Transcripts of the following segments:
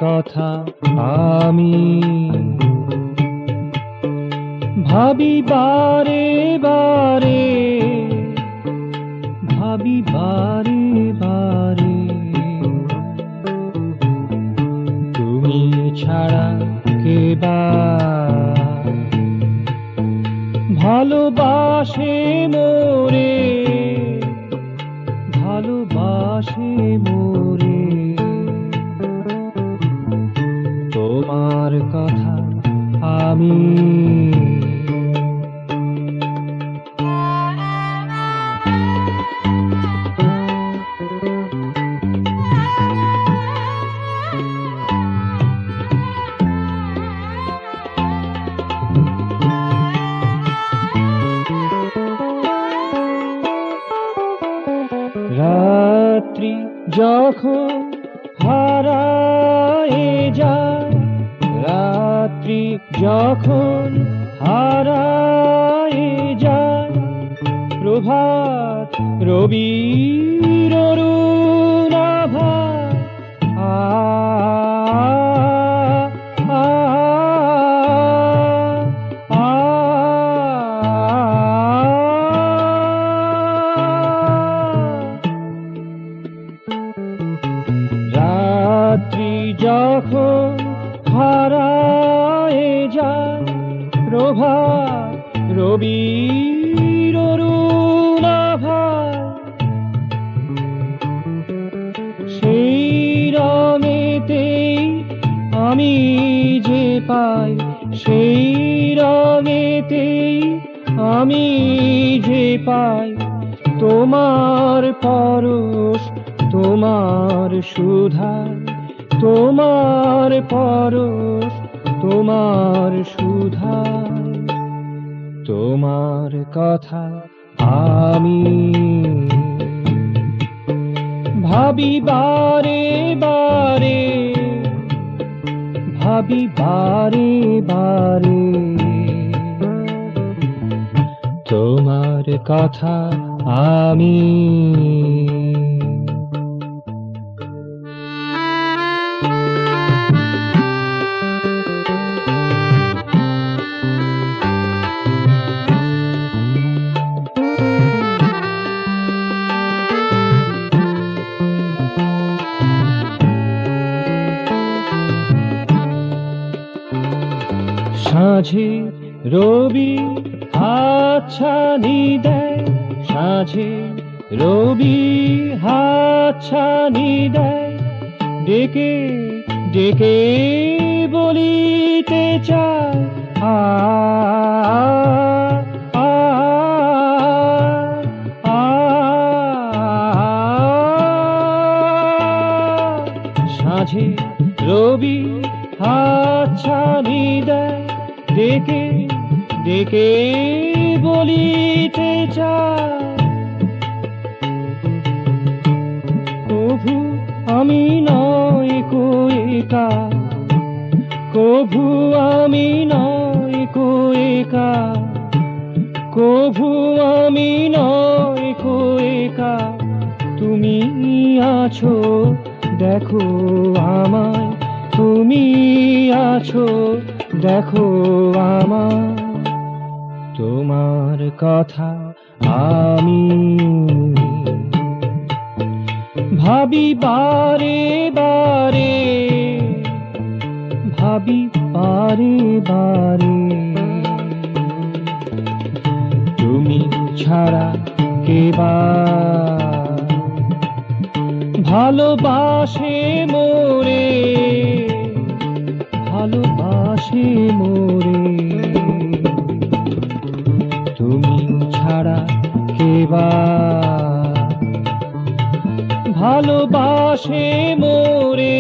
কথা আমি ভাবি বারে বারে, ভাবি বারে বারে, তুমি ছাড়া কে বা ভালোবাসে মোরে, ভালোবাসে মোরে। তোমার কথা আমি রাত্রি যখন হারায়ে যায়, রাত্রি যখন হারায়ে যায়, প্রভাত রবির অরুণাভা আ আ আ রাত্রি যখন হারায়ে যায়, প্রভাত রবির অরুণাভায়, সেই রঙেতেই আমি যে পাই, সেই রঙেতেই আমি যে পাই তোমার পরশ, তোমার সুধা, তোমার পরশ, তোমার সুধা। তোমার কথা আমি ভাবি বারে বারে, ভাবি বারে বারে, তোমার কথা আমি। সাঁঝে রবি হাতছানি দেয়, সাঁঝে রবি হাতছানি দেয়, ডেকে ডেকে বলিতে চায় আ আ আ। সাঁঝে রবি হাতছানি দেয়, ডেকে ডেকে বলিতে চায়, কভু আমি নয় কো একা, কভু আমি নয় কো একা, কভু আমি নয় কো একা, তুমি আছো দেখো আমায়, তুমি আছো দেখো আমায়। তোমার কথা আমি ভাবি বারে বারে, ভাবি বারে বারে, তুমি ছাড়া কে বা ভালোবাসে মোরে, ভালোবাসে মোরে। তুমি ছাড়া কে বা ভালোবাসে মোরে,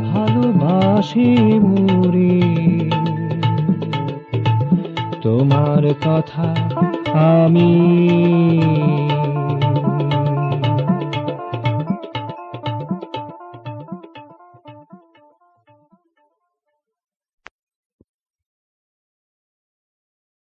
ভালোবাসে মোরে। তোমার কথা আমি